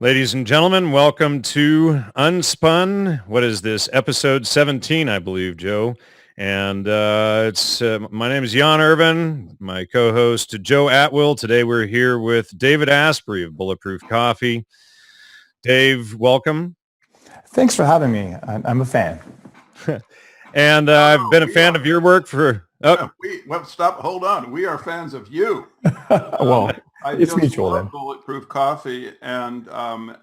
Ladies and gentlemen, welcome to UnSpun. What is this? Episode 17, I believe, Joe. And my name is Jan Irvin, my co-host Joe Atwill. Today we're here with David Asprey of Bulletproof Coffee. Dave, welcome. Thanks for having me. I'm a fan. And I've been a fan of your work for... Hold on. We are fans of you. Well, it's mutual then. Bulletproof Coffee, and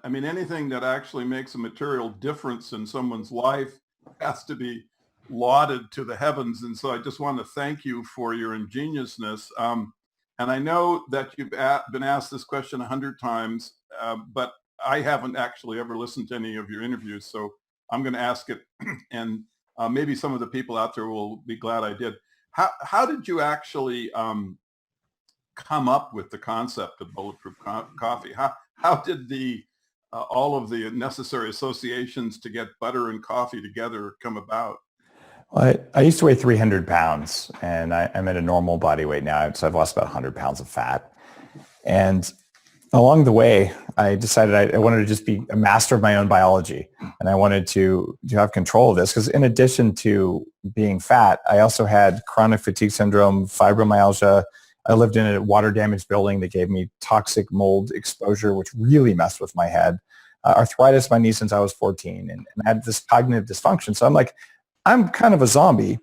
anything that actually makes a material difference in someone's life has to be lauded to the heavens. And so I just want to thank you for your ingeniousness. And I know that you've been asked this question 100 times, but I haven't actually ever listened to any of your interviews. So I'm going to ask it, and maybe some of the people out there will be glad I did. How did you actually come up with the concept of bulletproof coffee? How did all of the necessary associations to get butter and coffee together come about? Well, I used to weigh 300 pounds, and I'm at a normal body weight now, so I've lost about 100 pounds of fat. And along the way, I decided I wanted to just be a master of my own biology, and I wanted to have control of this because in addition to being fat, I also had chronic fatigue syndrome, fibromyalgia. I lived in a water-damaged building that gave me toxic mold exposure, which really messed with my head. Arthritis in my knee since I was 14, and I had this cognitive dysfunction. So I'm like, I'm kind of a zombie.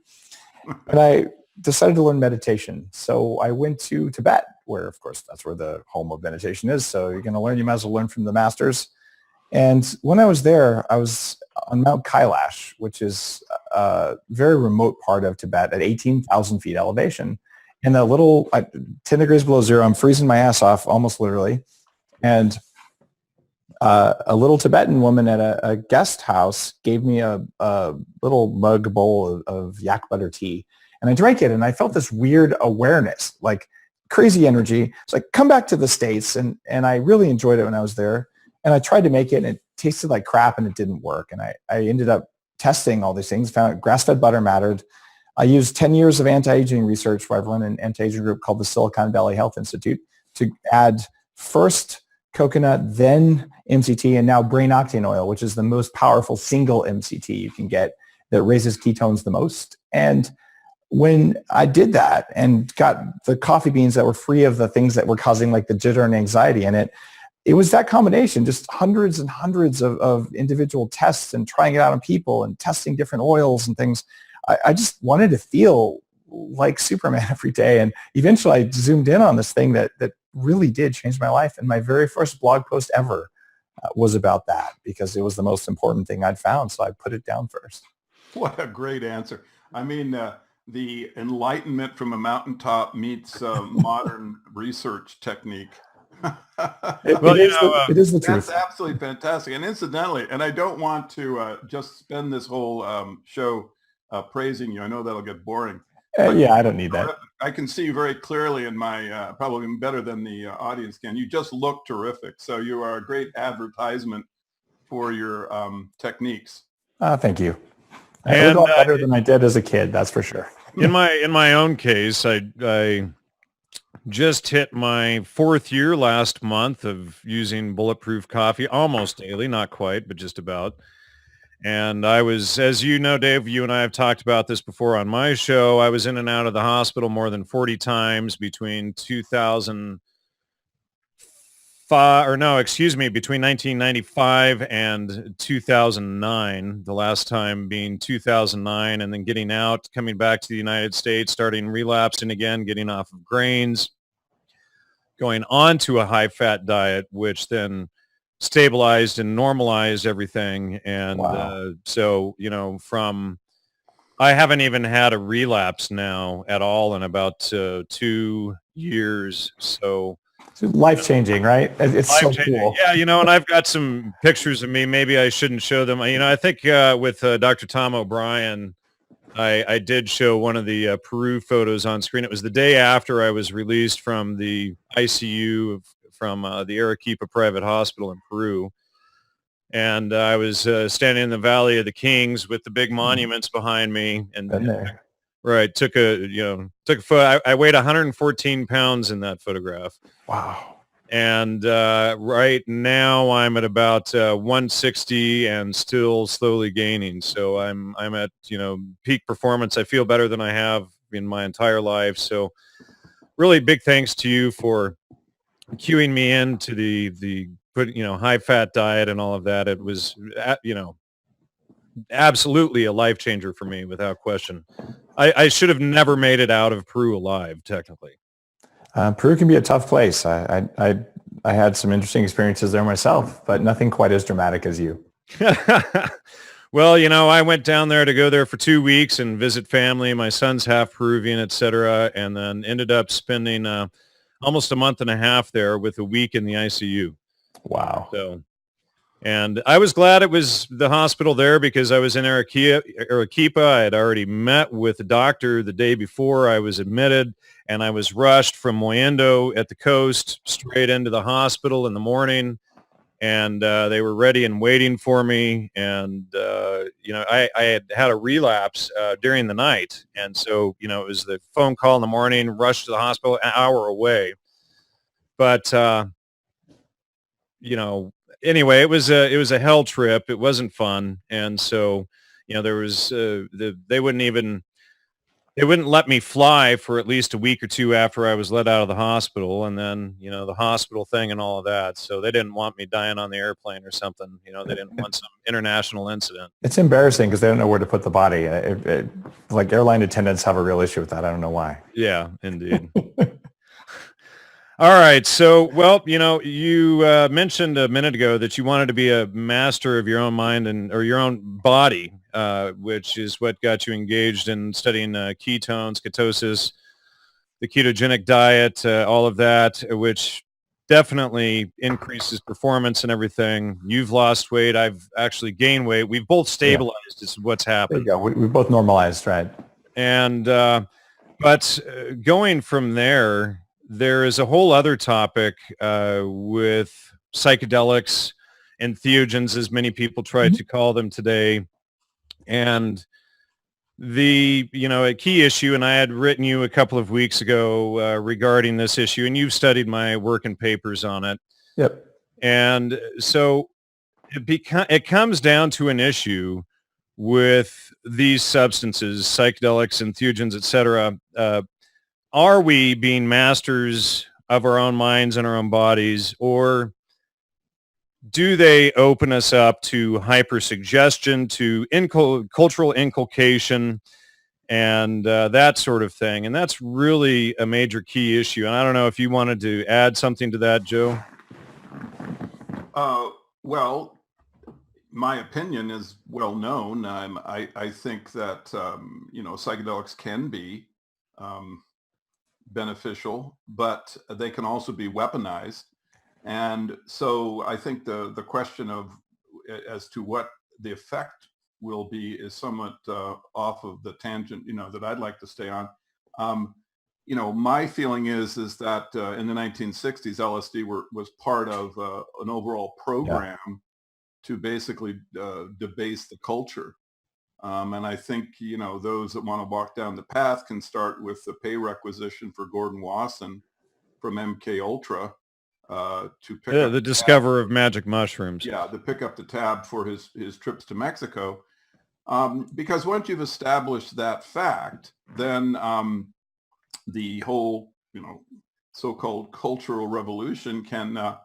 And I decided to learn meditation. So I went to Tibet, where, of course, that's where the home of meditation is. So you're going to learn, you might as well learn from the masters. And when I was there, I was on Mount Kailash, which is a very remote part of Tibet at 18,000 feet elevation. And 10 degrees below zero, I'm freezing my ass off, almost literally. And a little Tibetan woman at a guest house gave me a little mug bowl of yak butter tea. And I drank it, and I felt this weird awareness, like crazy energy. It's like, come back to the States. And I really enjoyed it when I was there. And I tried to make it, and it tasted like crap, and it didn't work. And I ended up testing all these things, found grass-fed butter mattered. I used 10 years of anti-aging research where I've run an anti-aging group called the Silicon Valley Health Institute to add first coconut, then MCT, and now brain octane oil, which is the most powerful single MCT you can get that raises ketones the most. And when I did that and got the coffee beans that were free of the things that were causing like the jitter and anxiety in it, it was that combination, just hundreds and hundreds of individual tests and trying it out on people and testing different oils and things. I just wanted to feel like Superman every day. And eventually I zoomed in on this thing that really did change my life. And my very first blog post ever was about that because it was the most important thing I'd found. So I put it down first. What a great answer. I mean, the enlightenment from a mountaintop meets modern research technique. It is the truth. That's absolutely fantastic. And incidentally, and I don't want to just spend this whole show praising you. I know that'll get boring. Yeah, I don't need that. I can see very clearly in my, probably better than the audience can. You just look terrific. So you are a great advertisement for your techniques. Thank you. I look a lot better than I did as a kid, that's for sure. In my own case, I just hit my 4th year last month of using Bulletproof Coffee almost daily, not quite, but just about. And I was, as you know, Dave, you and I have talked about this before on my show. I was in and out of the hospital more than 40 times between between 1995 and 2009, the last time being 2009, and then getting out, coming back to the United States, starting relapsing again, getting off of grains, going on to a high-fat diet, which then stabilized and normalized everything. And wow. I haven't even had a relapse now at all in about 2 years. So it's life-changing, right? It's so cool. Yeah, and I've got some pictures of me. Maybe I shouldn't show them. I think with Dr. Tom O'Brien, I did show one of the Peru photos on screen. It was the day after I was released from the ICU from the Arequipa Private Hospital in Peru. And I was standing in the Valley of the Kings with the big monuments behind me. And right, took a photo. I weighed 114 pounds in that photograph. Wow. And right now I'm at about 160 and still slowly gaining. So I'm at, peak performance. I feel better than I have in my entire life. So really big thanks to you for cueing me into the high fat diet and all of that. It was, absolutely a life changer for me without question. I should have never made it out of Peru alive, technically. Peru can be a tough place. I had some interesting experiences there myself, but nothing quite as dramatic as you. Well, I went down there to go there for 2 weeks and visit family. My son's half Peruvian, et cetera, and then ended up spending almost a month and a half there with a week in the ICU. Wow. So, and I was glad it was the hospital there because I was in Arequipa. I had already met with the doctor the day before I was admitted, and I was rushed from Mollendo at the coast straight into the hospital in the morning. And they were ready and waiting for me. And, I had a relapse during the night. And so, it was the phone call in the morning, rush to the hospital, an hour away. But, anyway, it was a hell trip. It wasn't fun. And so, there was they wouldn't let me fly for at least a week or two after I was let out of the hospital, and then, the hospital thing and all of that. So they didn't want me dying on the airplane or something. They didn't want some international incident. It's embarrassing because they don't know where to put the body. Like airline attendants have a real issue with that. I don't know why. Yeah, indeed. All right. So, well, you mentioned a minute ago that you wanted to be a master of your own mind or your own body, which is what got you engaged in studying ketones, ketosis, the ketogenic diet, all of that, which definitely increases performance and everything. You've lost weight. I've actually gained weight. We've both stabilized is what's happened. There you go. We both normalized, right? And, but going from there, there is a whole other topic with psychedelics and theogens, as many people try to call them today. And a key issue, and I had written you a couple of weeks ago regarding this issue, and you've studied my work and papers on it. Yep. And so it comes down to an issue with these substances, psychedelics and theogens, et cetera. Are we being masters of our own minds and our own bodies, or do they open us up to hypersuggestion, to cultural inculcation, and that sort of thing? And that's really a major key issue. And I don't know if you wanted to add something to that, Joe. Well, my opinion is well known. I think that psychedelics can be beneficial, but they can also be weaponized. And so I think the question of as to what the effect will be is somewhat off of the tangent, that I'd like to stay on. My feeling is that in the 1960s, LSD was part of an overall program to basically debase the culture. And I think, those that want to walk down the path can start with the pay requisition for Gordon Wasson from MK Ultra to pick up the discoverer of magic mushrooms. Yeah, to pick up the tab for his trips to Mexico. Because once you've established that fact, then the whole, so-called cultural revolution can,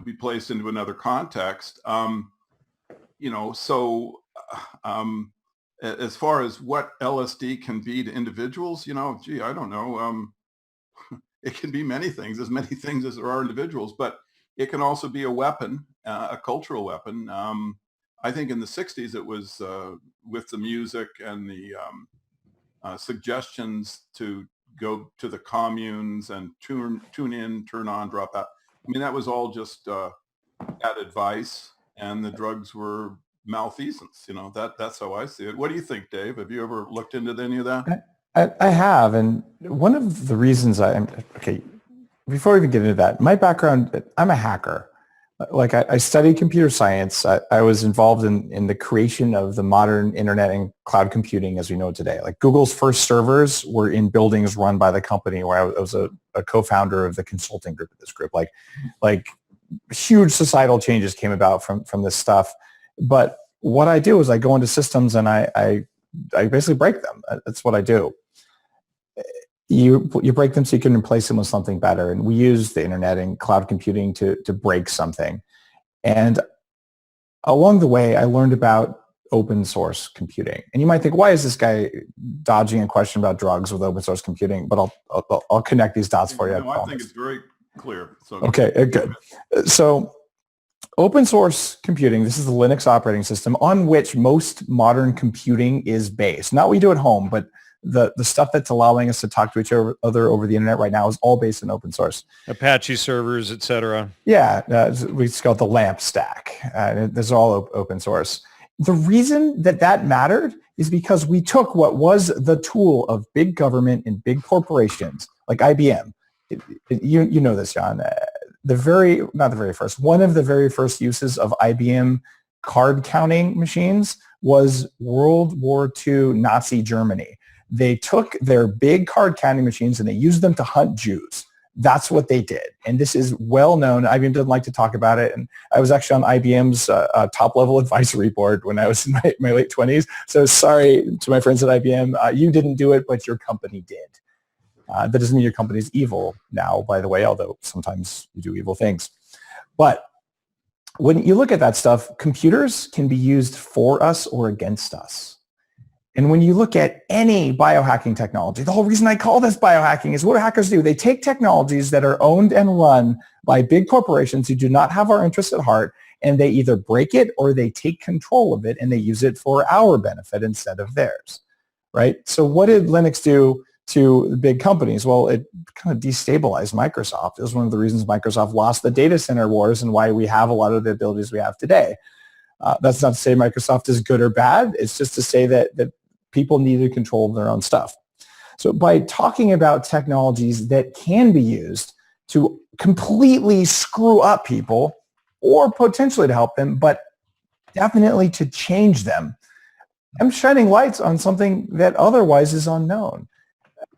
be placed into another context. As far as what LSD can be to individuals, I don't know. It can be many things, as many things as there are individuals, but it can also be a weapon, a cultural weapon. I think in the 60s, it was with the music and the suggestions to go to the communes and tune in, turn on, drop out. I mean, that was all just bad advice, and the drugs were malfeasance. That's how I see it. What do you think, Dave? Have you ever looked into any of that? I have, and one of the reasons before we even get into that, my background, I'm a hacker. Like I studied computer science. I was involved in the creation of the modern internet and cloud computing as we know it today. Like Google's first servers were in buildings run by the company where I was a a co-founder of the consulting group of this group. Like huge societal changes came about from this stuff. But what I do is I go into systems and I basically break them. That's what I do. You break them so you can replace them with something better. And we use the internet and cloud computing to break something. And along the way, I learned about open source computing. And you might think, why is this guy dodging a question about drugs with open source computing? But I'll connect these dots for you. No, I think it's very clear. So okay, good. So open source computing, this is the Linux operating system on which most modern computing is based. Not what we do at home, but the stuff that's allowing us to talk to each other over the internet right now is all based in open source. Apache servers, etc. Yeah, we call it the LAMP stack. This is all open source. The reason that mattered is because we took what was the tool of big government and big corporations like IBM. You know this, Jan. One of the very first uses of IBM card counting machines was World War II Nazi Germany. They took their big card counting machines and they used them to hunt Jews. That's what they did. And this is well known. IBM doesn't like to talk about it. And I was actually on IBM's top level advisory board when I was in my late 20s. So sorry to my friends at IBM. You didn't do it, but your company did. That doesn't mean your company is evil now, by the way, although sometimes you do evil things. But when you look at that stuff, computers can be used for us or against us. And when you look at any biohacking technology, the whole reason I call this biohacking is what do hackers do? They take technologies that are owned and run by big corporations who do not have our interests at heart, and they either break it or they take control of it and they use it for our benefit instead of theirs, right? So what did Linux do to the big companies? Well, it kind of destabilized Microsoft. It was one of the reasons Microsoft lost the data center wars and why we have a lot of the abilities we have today. That's not to say Microsoft is good or bad. It's just to say that people needed control of their own stuff. So by talking about technologies that can be used to completely screw up people or potentially to help them, but definitely to change them, I'm shining lights on something that otherwise is unknown.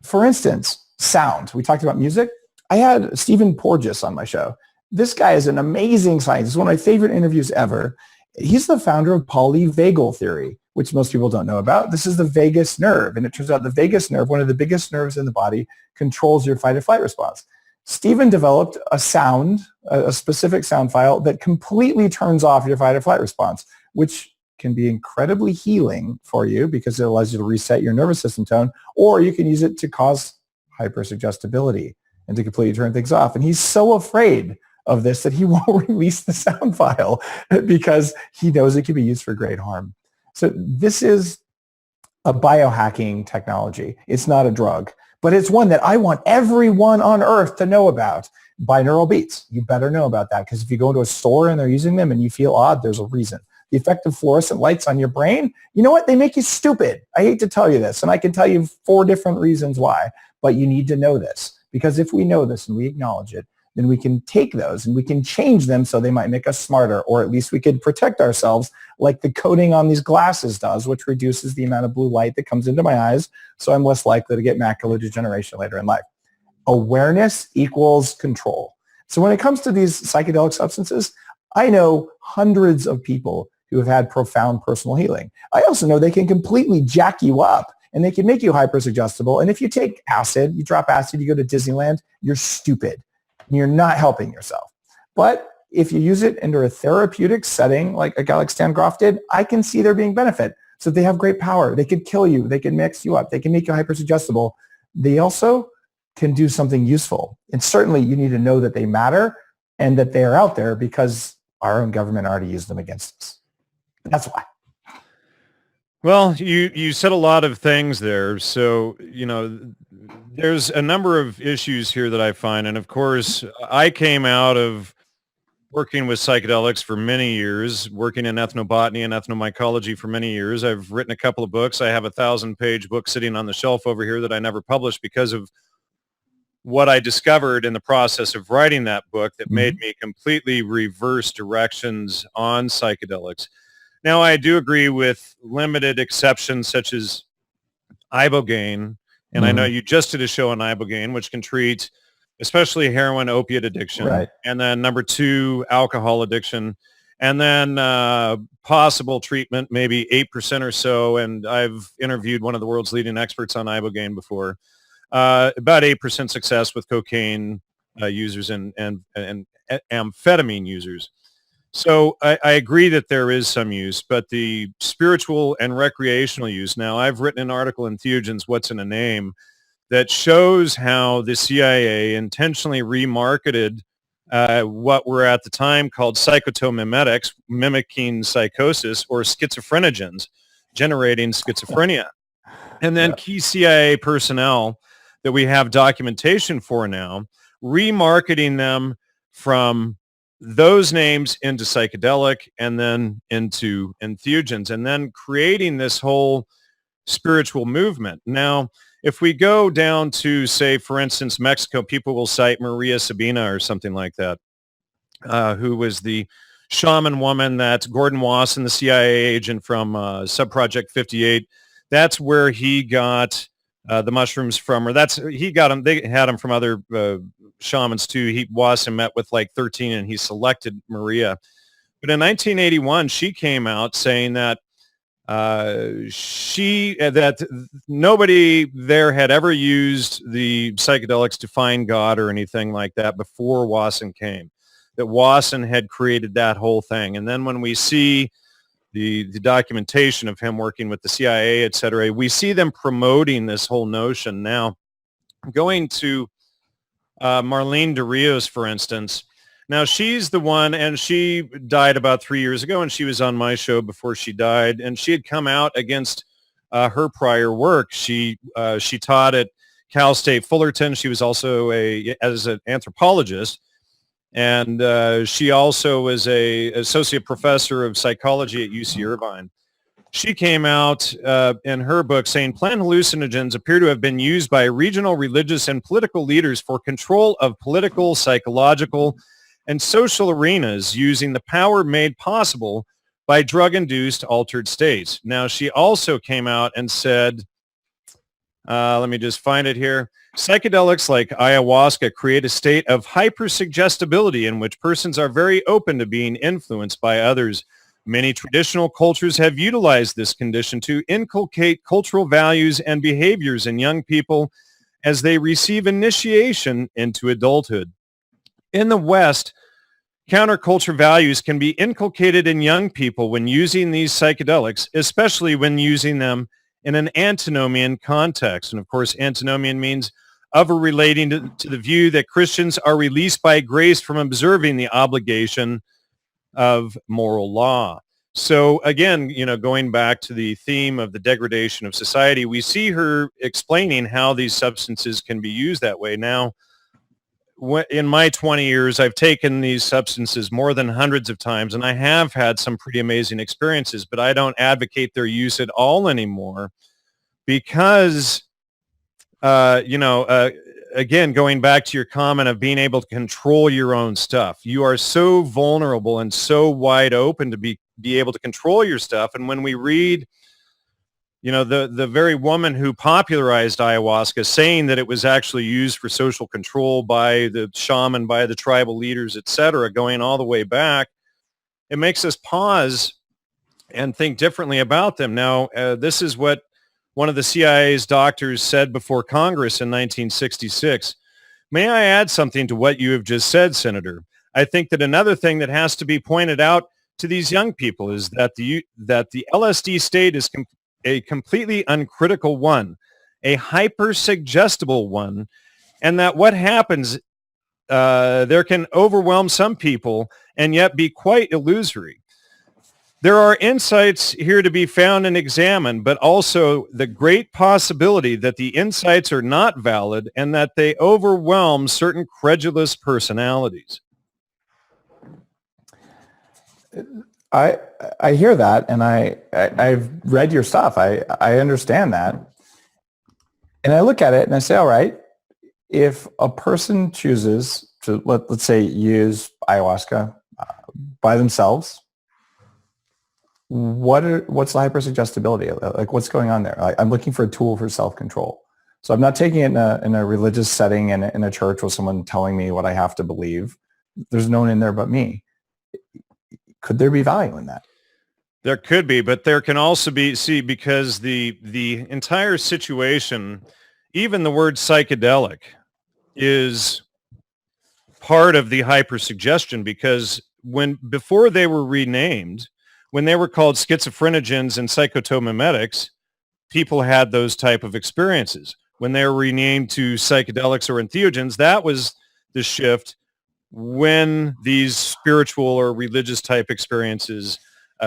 For instance, sound. We talked about music. I had Stephen Porges on my show. This guy is an amazing scientist. It's one of my favorite interviews ever. He's the founder of polyvagal theory, which most people don't know about. This is the vagus nerve. And it turns out the vagus nerve, one of the biggest nerves in the body, controls your fight or flight response. Stephen developed a sound, a specific sound file that completely turns off your fight or flight response, which can be incredibly healing for you because it allows you to reset your nervous system tone, or you can use it to cause hypersuggestibility and to completely turn things off. And he's so afraid of this that he won't release the sound file because he knows it can be used for great harm. So this is a biohacking technology. It's not a drug, but it's one that I want everyone on earth to know about. Binaural beats. You better know about that because if you go into a store and they're using them and you feel odd, there's a reason. The effect of fluorescent lights on your brain, you know what? They make you stupid. I hate to tell you this, and I can tell you 4 different reasons why, but you need to know this because if we know this and we acknowledge it, then we can take those and we can change them so they might make us smarter, or at least we could protect ourselves like the coating on these glasses does, which reduces the amount of blue light that comes into my eyes, so I'm less likely to get macular degeneration later in life. Awareness equals control. So when it comes to these psychedelic substances, I know hundreds of people who have had profound personal healing. I also know they can completely jack you up and they can make you hypersuggestible. And if you take acid, you drop acid, you go to Disneyland, you're stupid. You're not helping yourself. But if you use it under a therapeutic setting, like a guy like Stan Groff did, I can see there being benefit. So they have great power. They could kill you. They can mix you up. They can make you hypersuggestible. They also can do something useful. And certainly you need to know that they matter and that they are out there because our own government already used them against us. That's why. Well, you said a lot of things there. So, there's a number of issues here that I find. And of course, I came out of working with psychedelics for many years, working in ethnobotany and ethnomycology for many years. I've written a couple of books. I have a 1,000-page book sitting on the shelf over here that I never published because of what I discovered in the process of writing that book that made me completely reverse directions on psychedelics. Now, I do agree with limited exceptions such as ibogaine, and I know you just did a show on ibogaine, which can treat especially heroin, opiate addiction. Right. And then number 2, alcohol addiction. And then possible treatment, maybe 8% or so. And I've interviewed one of the world's leading experts on ibogaine before. About 8% success with cocaine users and amphetamine users. So I agree that there is some use, but the spiritual and recreational use. Now, I've written an article in Theogens, What's in a Name, that shows how the CIA intentionally remarketed what were at the time called psychotomimetics, mimicking psychosis, or schizophrenogens, generating schizophrenia. And then key CIA personnel that we have documentation for now, remarketing them from those names into psychedelic and then into entheogens, and then creating this whole spiritual movement. Now, if we go down to, say, for instance, Mexico, people will cite Maria Sabina or something like that, who was the shaman woman that Gordon Wasson, the CIA agent from Subproject 58, that's where he got the mushrooms from, or he got them. They had them from other shamans too. Wasson met with like 13, and he selected Maria. But in 1981, she came out saying that that nobody there had ever used the psychedelics to find God or anything like that before Wasson came. That Wasson had created that whole thing, and then when we see the documentation of him working with the CIA, et cetera, we see them promoting this whole notion. Now, going to Marlene de Rios, for instance, now she's the one, and she died about 3 years ago, and she was on my show before she died, and she had come out against her prior work. She taught at Cal State Fullerton. She was also as an anthropologist. And she also was a associate professor of psychology at UC Irvine. She came out in her book saying plant hallucinogens appear to have been used by regional religious and political leaders for control of political, psychological, and social arenas using the power made possible by drug-induced altered states. Now, she also came out and said, let me just find it here. Psychedelics like ayahuasca create a state of hypersuggestibility in which persons are very open to being influenced by others. Many traditional cultures have utilized this condition to inculcate cultural values and behaviors in young people as they receive initiation into adulthood. In the West, counterculture values can be inculcated in young people when using these psychedelics, especially when using them in an antinomian context. And of course, antinomian means of or relating to the view that Christians are released by grace from observing the obligation of moral law. So again, going back to the theme of the degradation of society, we see her explaining how these substances can be used that way. Now, in my 20 years, I've taken these substances more than hundreds of times, and I have had some pretty amazing experiences, but I don't advocate their use at all anymore because, again, going back to your comment of being able to control your own stuff, you are so vulnerable and so wide open to be able to control your stuff. And when we read, the very woman who popularized ayahuasca saying that it was actually used for social control by the shaman, by the tribal leaders, et cetera, going all the way back, it makes us pause and think differently about them. Now, this is what one of the CIA's doctors said before Congress in 1966. May I add something to what you have just said, Senator? I think that another thing that has to be pointed out to these young people is that the LSD state is a completely uncritical one, a hypersuggestible one, and that what happens there can overwhelm some people and yet be quite illusory. There are insights here to be found and examined, but also the great possibility that the insights are not valid and that they overwhelm certain credulous personalities. I hear that, and I've read your stuff. I understand that. And I look at it and I say, all right, if a person chooses to, let's say, use ayahuasca by themselves, what's the hypersuggestibility? Like, what's going on there? I'm looking for a tool for self-control. So I'm not taking it in a religious setting and in a church with someone telling me what I have to believe. There's no one in there but me. Could there be value in that? There could be, but there can also be, because the entire situation, even the word psychedelic, is part of the hypersuggestion, because before they were renamed, when they were called schizophrenogens and psychotomimetics, people had those type of experiences. When they were renamed to psychedelics or entheogens, that was the shift when these spiritual or religious type experiences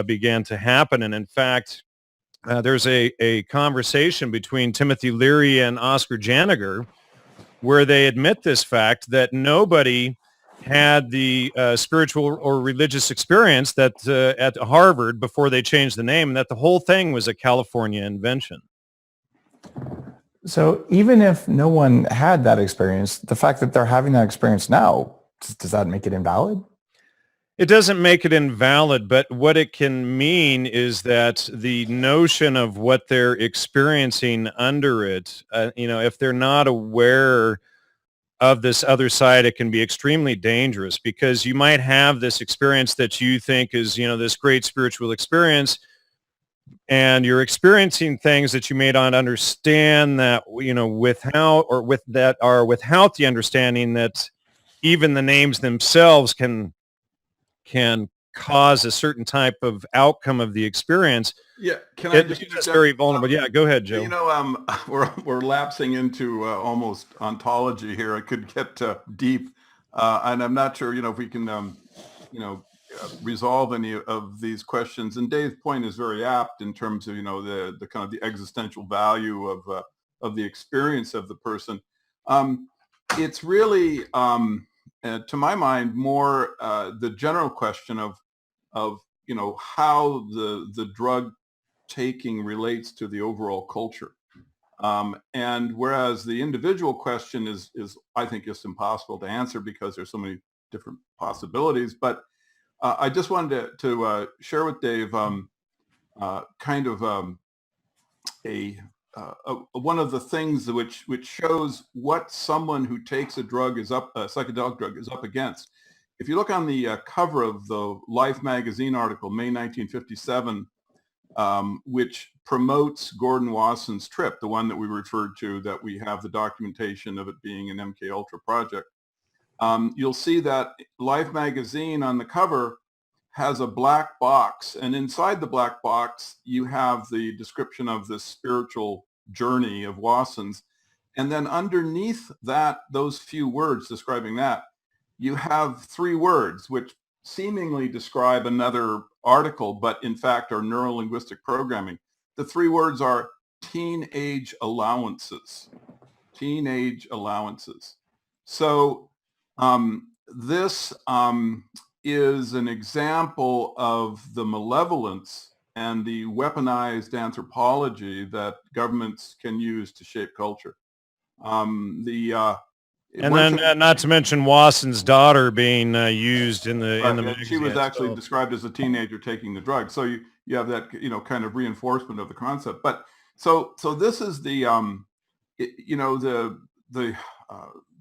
began to happen. And in fact, there's a conversation between Timothy Leary and Oscar Janiger where they admit this fact, that nobody had the spiritual or religious experience that at Harvard before they changed the name, and that the whole thing was a California invention. So even if no one had that experience, the fact that they're having that experience now, does that make it invalid? It doesn't make it invalid, but what it can mean is that the notion of what they're experiencing under it, if they're not aware of this other side, it can be extremely dangerous, because you might have this experience that you think is, this great spiritual experience, and you're experiencing things that you may not understand, that, without the understanding that even the names themselves can cause a certain type of outcome of the experience. Yeah, can I just it's very vulnerable. Yeah, go ahead, Joe. We're lapsing into almost ontology here. It could get deep, and I'm not sure, if we can, resolve any of these questions. And Dave's point is very apt in terms of, the kind of the existential value of the experience of the person. It's really, to my mind, more the general question of how the drug taking relates to the overall culture. And whereas the individual question is I think just impossible to answer, because there's so many different possibilities. But I just wanted to share with Dave one of the things which shows what someone who takes a psychedelic drug is up against. If you look on the cover of the Life magazine article, May 1957, which promotes Gordon Wasson's trip, the one that we referred to, that we have the documentation of it being an MK Ultra project, you'll see that Life magazine on the cover has a black box, and inside the black box you have the description of this spiritual journey of Wasson's, and then underneath that, those few words describing that, you have three words which seemingly describe another article, but in fact are neuro-linguistic programming. The three words are teenage allowances. Teenage allowances. So this is an example of the malevolence and the weaponized anthropology that governments can use to shape culture. And then not to mention Wasson's daughter being used in the magazine. She was actually described as a teenager taking the drug. So you have that kind of reinforcement of the concept. But so this is the the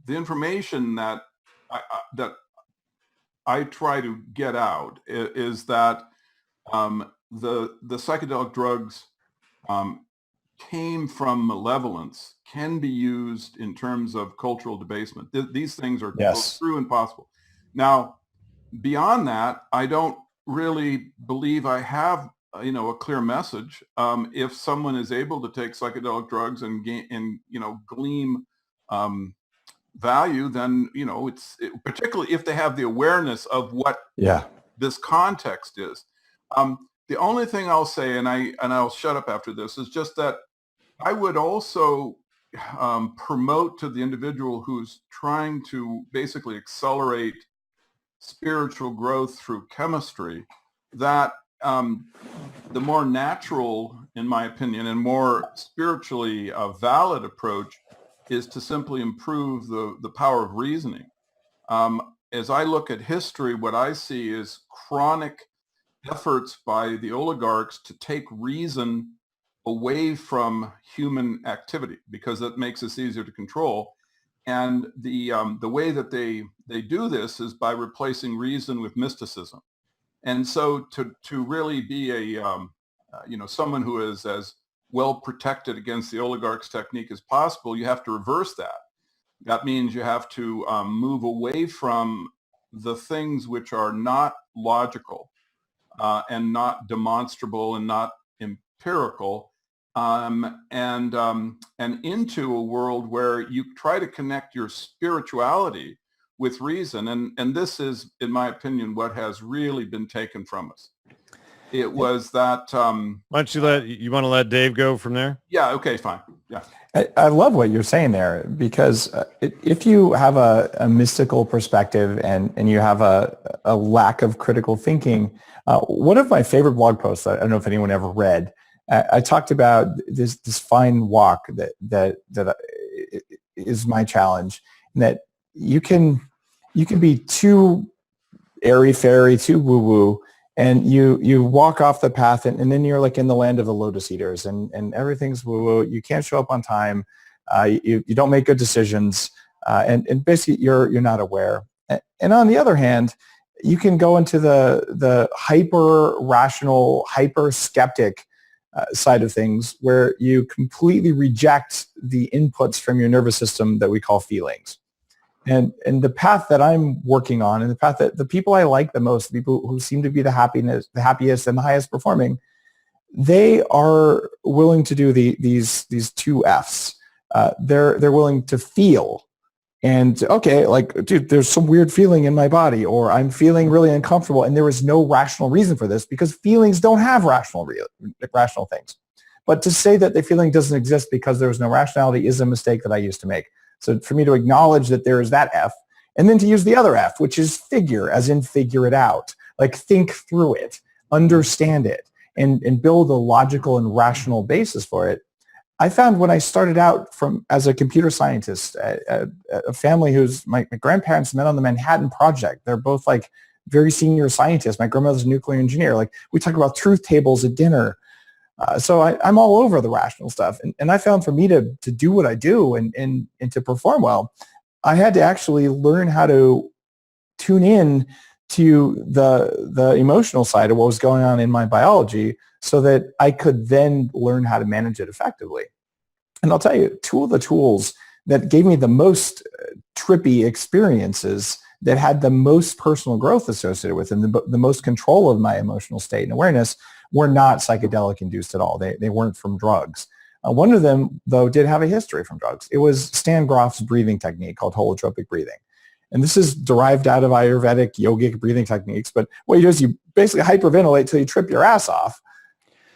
information that I try to get out is that the psychedelic drugs came from malevolence, can be used in terms of cultural debasement. These things are both true and possible. Now, beyond that, I don't really believe I have a clear message. If someone is able to take psychedelic drugs and glean value, then particularly if they have the awareness of what this context is. The only thing I'll say, and I'll shut up after this, is just that I would also promote to the individual who's trying to basically accelerate spiritual growth through chemistry that the more natural, in my opinion, and more spiritually valid approach is to simply improve the power of reasoning. As I look at history, what I see is chronic efforts by the oligarchs to take reason away from human activity because that makes us easier to control. And the way that they do this is by replacing reason with mysticism. And so to really be someone who is as well protected against the oligarch's technique as possible, you have to reverse that. That means you have to move away from the things which are not logical and not demonstrable and not empirical, and into a world where you try to connect your spirituality with reason. And this is, in my opinion, what has really been taken from us. It was that. Why don't you want to let Dave go from there? Yeah. Okay. Fine. Yeah. I love what you're saying there, because if you have a mystical perspective and you have a lack of critical thinking, one of my favorite blog posts, I don't know if anyone ever read, I talked about this fine walk that is my challenge, and that you can be too airy-fairy, too woo-woo, and you walk off the path, and then you're like in the land of the lotus eaters, and everything's woo-woo. You can't show up on time. You don't make good decisions, and basically you're not aware. And on the other hand, you can go into the hyper-rational, hyper-skeptic side of things, where you completely reject the inputs from your nervous system that we call feelings. And the path that I'm working on, and the path that the people I like the most, the people who seem to be the happiest and the highest performing, they are willing to do these two Fs. They're willing to feel, and okay, like, dude, there's some weird feeling in my body, or I'm feeling really uncomfortable, and there is no rational reason for this, because feelings don't have rational things. But to say that the feeling doesn't exist because there was no rationality is a mistake that I used to make. So for me to acknowledge that there is that F, and then to use the other F, which is figure, as in figure it out, like think through it, understand it, and build a logical and rational basis for it. I found when I started out as a computer scientist, a family who's my grandparents met on the Manhattan Project. They're both like very senior scientists. My grandmother's a nuclear engineer. Like, we talk about truth tables at dinner. So I'm all over the rational stuff. And I found for me to do what I do and to perform well, I had to actually learn how to tune in to the emotional side of what was going on in my biology, so that I could then learn how to manage it effectively. And I'll tell you, two of the tools that gave me the most trippy experiences, that had the most personal growth associated with them, the most control of my emotional state and awareness, were not psychedelic induced at all. They weren't from drugs. One of them, though, did have a history from drugs. It was Stan Grof's breathing technique called holotropic breathing. And this is derived out of Ayurvedic yogic breathing techniques. But what you do is you basically hyperventilate till you trip your ass off.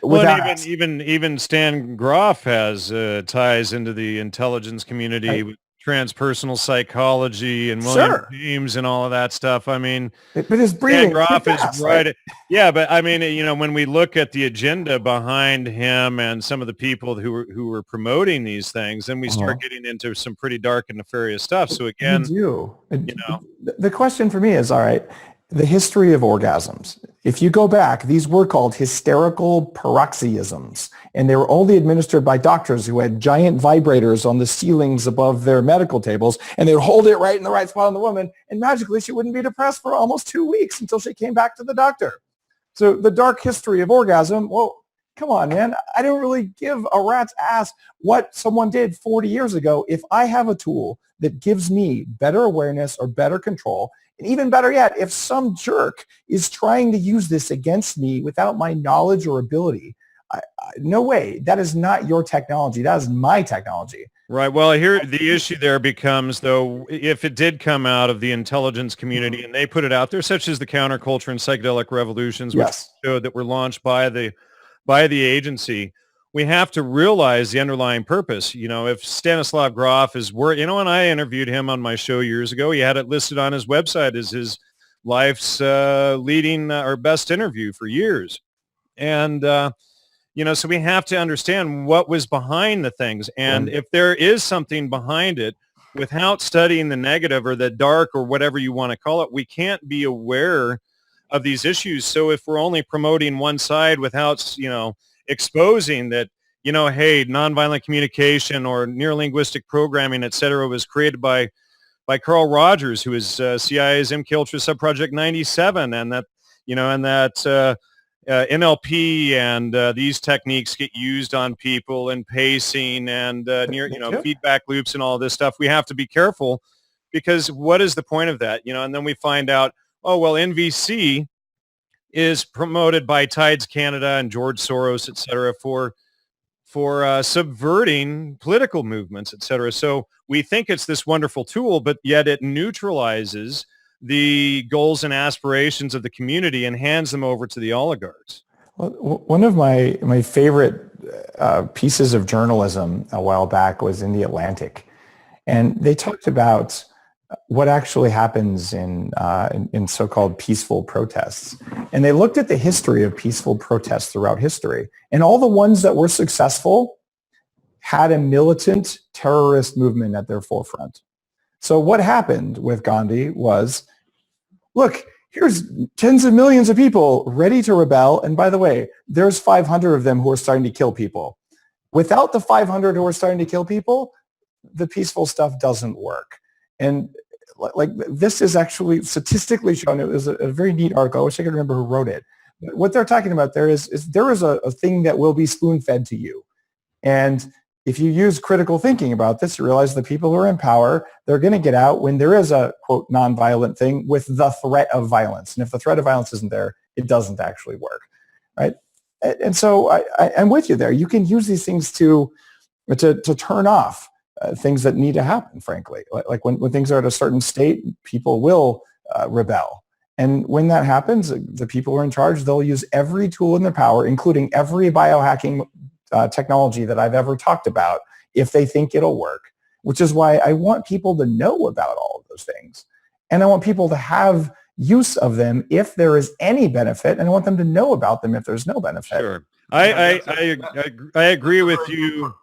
Well, and even Stan Grof has ties into the intelligence community, right, with transpersonal psychology and William James and all of that stuff. I mean, but his breathing, Stan Grof is right. Yeah, but I mean, when we look at the agenda behind him and some of the people who were promoting these things, then we start getting into some pretty dark and nefarious stuff. So again, the question for me is, all right, the history of orgasms. If you go back, these were called hysterical paroxysms, and they were only administered by doctors who had giant vibrators on the ceilings above their medical tables, and they would hold it right in the right spot on the woman, and magically she wouldn't be depressed for almost 2 weeks until she came back to the doctor. So the dark history of orgasm, well, come on, man. I don't really give a rat's ass what someone did 40 years ago. If I have a tool that gives me better awareness or better control, and even better yet, if some jerk is trying to use this against me without my knowledge or ability, no way. That is not your technology. That is my technology. Right. Well, here the issue there becomes, though, if it did come out of the intelligence community and they put it out there, such as the counterculture and psychedelic revolutions, which showed that were launched by the agency, we have to realize the underlying purpose. If Stanislav Grof is when I interviewed him on my show years ago, he had it listed on his website as his life's leading or best interview for years. And, so we have to understand what was behind the things. And if there is something behind it, without studying the negative or the dark or whatever you want to call it, we can't be aware of these issues. So if we're only promoting one side without, exposing that, hey, nonviolent communication or neuro-linguistic programming, et cetera, was created by Carl Rogers, who is CIA's MKUltra Subproject 97, and that, NLP and these techniques get used on people, and pacing and feedback loops and all this stuff. We have to be careful, because what is the point of that? And then we find out, oh, well, NVC is promoted by Tides Canada and George Soros, et cetera, for subverting political movements, et cetera. So we think it's this wonderful tool, but yet it neutralizes the goals and aspirations of the community and hands them over to the oligarchs. Well, one of my favorite pieces of journalism a while back was in The Atlantic, and they talked about what actually happens in so-called peaceful protests. And they looked at the history of peaceful protests throughout history. And all the ones that were successful had a militant terrorist movement at their forefront. So what happened with Gandhi was, look, here's tens of millions of people ready to rebel. And by the way, there's 500 of them who are starting to kill people. Without the 500 who are starting to kill people, the peaceful stuff doesn't work. And like, this is actually statistically shown. It was a very neat article. I wish I could remember who wrote it. But what they're talking about there is there is a thing that will be spoon-fed to you. And if you use critical thinking about this, you realize the people who are in power, they're going to get out when there is a, quote, nonviolent thing with the threat of violence. And if the threat of violence isn't there, it doesn't actually work, right? And so I'm with you there. You can use these things to turn off things that need to happen, frankly. Like when things are at a certain state, people will rebel. And when that happens, the people who are in charge, they'll use every tool in their power, including every biohacking technology that I've ever talked about, if they think it'll work, which is why I want people to know about all of those things. And I want people to have use of them if there is any benefit, and I want them to know about them if there's no benefit. Sure. I agree with you.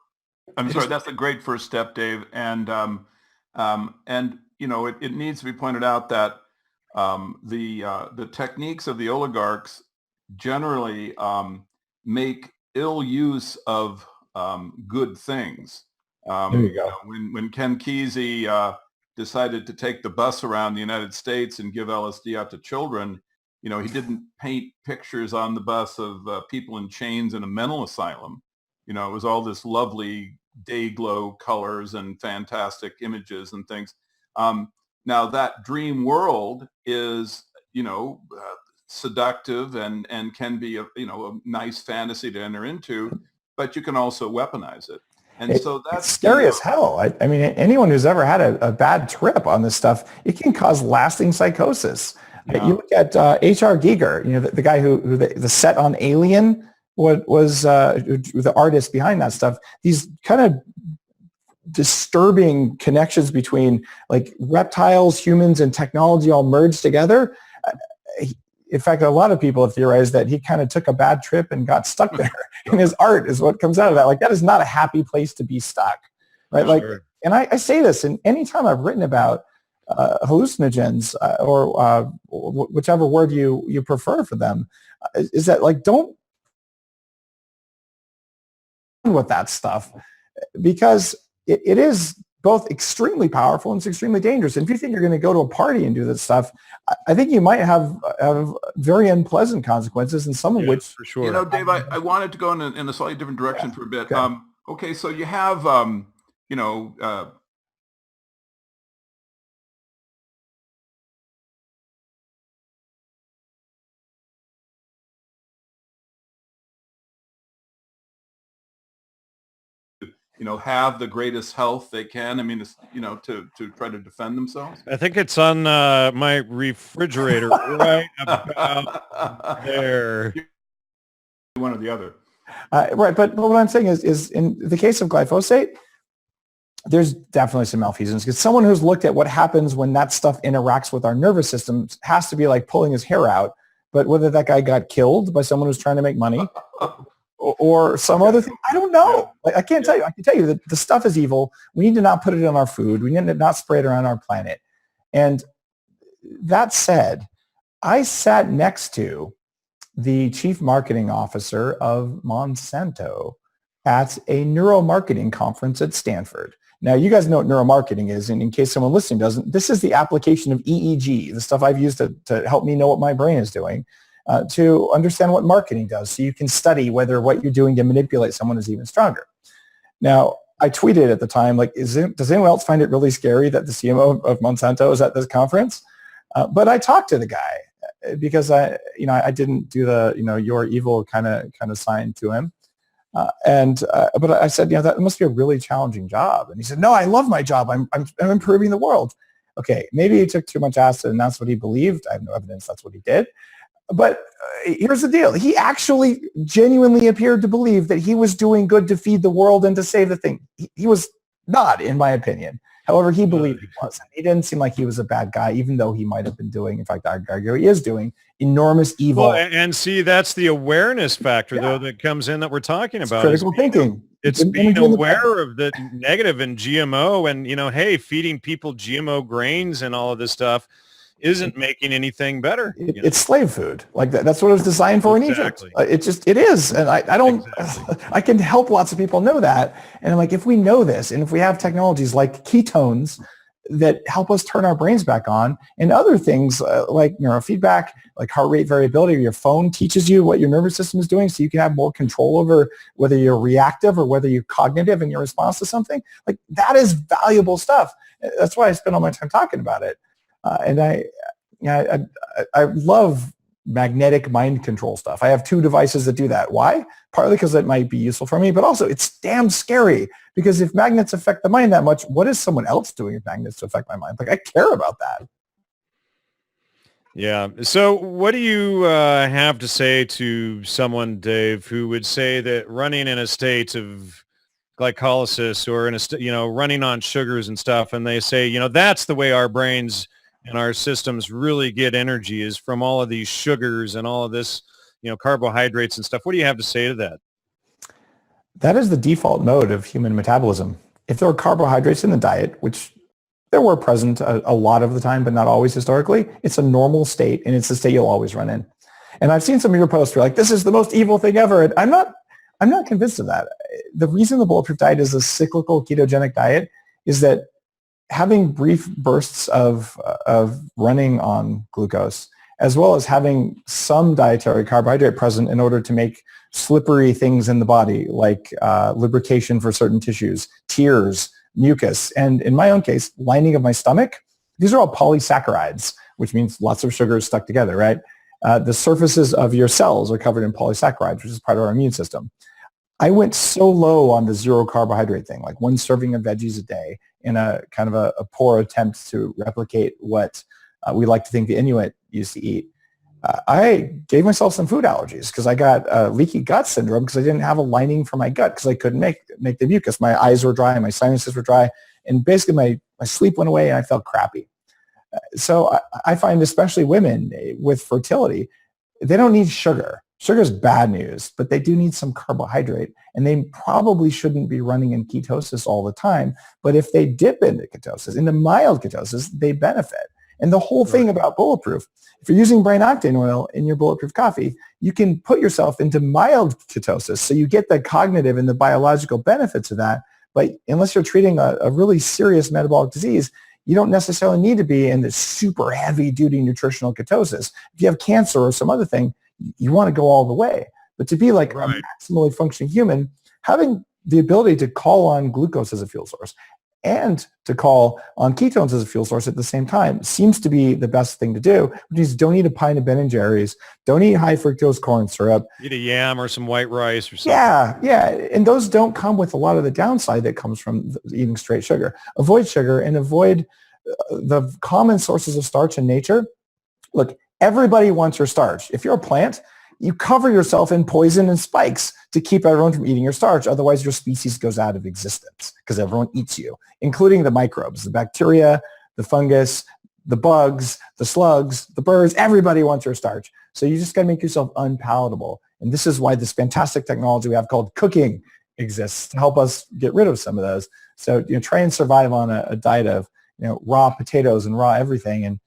I'm sorry, that's a great first step, Dave. And it needs to be pointed out that the techniques of the oligarchs generally make ill use of good things. There you go. When Ken Kesey decided to take the bus around the United States and give LSD out to children, he didn't paint pictures on the bus of people in chains in a mental asylum. It was all this lovely day glow colors and fantastic images and things. Now that dream world is, seductive and can be a nice fantasy to enter into, but you can also weaponize it. And so that's scary as hell. I mean, anyone who's ever had a bad trip on this stuff, it can cause lasting psychosis. Yeah. You look at H.R. Giger, the guy who the set on Alien was the artist behind that stuff. These kind of disturbing connections between like reptiles, humans, and technology all merged together. In fact, a lot of people have theorized that he kind of took a bad trip and got stuck there. And his art is what comes out of that. Like, that is not a happy place to be stuck, right? Like, sure. And I say this, and anytime I've written about hallucinogens or whichever word you prefer for them, is that like, don't with that stuff, because it is both extremely powerful and it's extremely dangerous. And if you think you're going to go to a party and do this stuff, I think you might have very unpleasant consequences, and some of which, for sure. Dave, I wanted to go in a slightly different direction for a bit. Okay, so you have, have the greatest health they can. I mean, to try to defend themselves. I think it's on my refrigerator right about there. One or the other. Right, but what I'm saying is in the case of glyphosate, there's definitely some malfeasance, because someone who's looked at what happens when that stuff interacts with our nervous system has to be like pulling his hair out. But whether that guy got killed by someone who's trying to make money or some other thing, I don't know. Like, I can't tell you. I can tell you that the stuff is evil. We need to not put it in our food. We need to not spray it around our planet. And that said, I sat next to the chief marketing officer of Monsanto at a neuromarketing conference at Stanford. Now, you guys know what neuromarketing is, and in case someone listening doesn't, this is the application of EEG, the stuff I've used to help me know what my brain is doing, to understand what marketing does, so you can study whether what you're doing to manipulate someone is even stronger. Now, I tweeted at the time, like, does anyone else find it really scary that the CMO of Monsanto is at this conference? But I talked to the guy because I didn't do the, you're evil kind of sign to him. But I said, that must be a really challenging job. And he said, no, I love my job. I'm improving the world. Okay, maybe he took too much acid and that's what he believed. I have no evidence that's what he did. But here's the deal. He actually genuinely appeared to believe that he was doing good to feed the world and to save the thing. He was not, in my opinion. However, he believed he was. He didn't seem like he was a bad guy, even though he might have been doing, in fact, I argue he is doing enormous evil. Well, and see, that's the awareness factor, though, that comes in that we're talking about. Critical thinking. It's being aware of the negative in GMO and, hey, feeding people GMO grains and all of this stuff isn't making anything better. It's slave food. Like that's what it was designed for in Egypt. It is. And I don't, I can help lots of people know that. And I'm like, if we know this, and if we have technologies like ketones that help us turn our brains back on, and other things like neurofeedback, like heart rate variability, or your phone teaches you what your nervous system is doing so you can have more control over whether you're reactive or whether you're cognitive in your response to something, like that is valuable stuff. That's why I spend all my time talking about it. And I love magnetic mind control stuff. I have 2 devices that do that. Why? Partly because it might be useful for me, but also it's damn scary, because if magnets affect the mind that much, what is someone else doing with magnets to affect my mind? Like, I care about that. Yeah. So what do you have to say to someone, Dave, who would say that running in a state of glycolysis or in a running on sugars and stuff, and they say, that's the way our brains and our systems really get energy, is from all of these sugars and all of this, carbohydrates and stuff. What do you have to say to that? That is the default mode of human metabolism. If there are carbohydrates in the diet, which there were present a lot of the time, but not always historically, it's a normal state, and it's the state you'll always run in. And I've seen some of your posts where like, this is the most evil thing ever. And I'm not convinced of that. The reason the Bulletproof Diet is a cyclical ketogenic diet is that having brief bursts of running on glucose, as well as having some dietary carbohydrate present in order to make slippery things in the body, like lubrication for certain tissues, tears, mucus, and in my own case, lining of my stomach. These are all polysaccharides, which means lots of sugars stuck together, right? The surfaces of your cells are covered in polysaccharides, which is part of our immune system. I went so low on the 0 carbohydrate thing, like 1 serving of veggies a day, in a kind of a poor attempt to replicate what we like to think the Inuit used to eat. I gave myself some food allergies because I got leaky gut syndrome because I didn't have a lining for my gut because I couldn't make the mucus. My eyes were dry, my sinuses were dry, and basically my sleep went away and I felt crappy. So I find especially women with fertility, they don't need sugar. Sugar is bad news, but they do need some carbohydrate, and they probably shouldn't be running in ketosis all the time. But if they dip into ketosis, into mild ketosis, they benefit. And the whole thing about Bulletproof, if you're using brain octane oil in your Bulletproof coffee, you can put yourself into mild ketosis, so you get the cognitive and the biological benefits of that. But unless you're treating a really serious metabolic disease, you don't necessarily need to be in this super heavy-duty nutritional ketosis. If you have cancer or some other thing, you want to go all the way. But to be like a maximally functioning human, having the ability to call on glucose as a fuel source and to call on ketones as a fuel source at the same time seems to be the best thing to do, which means don't eat a pint of Ben & Jerry's, don't eat high fructose corn syrup. Eat a yam or some white rice or something. Yeah. And those don't come with a lot of the downside that comes from eating straight sugar. Avoid sugar and avoid the common sources of starch in nature. Look, everybody wants your starch. If you're a plant, you cover yourself in poison and spikes to keep everyone from eating your starch. Otherwise, your species goes out of existence because everyone eats you, including the microbes, the bacteria, the fungus, the bugs, the slugs, the birds. Everybody wants your starch. So you just got to make yourself unpalatable. And this is why this fantastic technology we have called cooking exists to help us get rid of some of those. So try and survive on a diet of raw potatoes and raw everything, and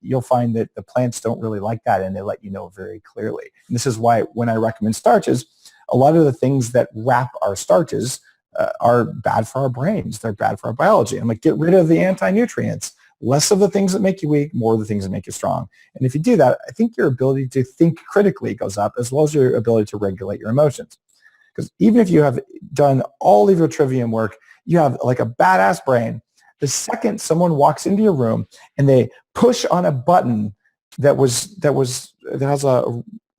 you'll find that the plants don't really like that, and they let you know very clearly. And this is why when I recommend starches, a lot of the things that wrap our starches are bad for our brains. They're bad for our biology. I'm like, get rid of the anti-nutrients. Less of the things that make you weak, more of the things that make you strong. And if you do that, I think your ability to think critically goes up, as well as your ability to regulate your emotions. Because even if you have done all of your trivium work, you have like a badass brain. The second someone walks into your room and they push on a button that has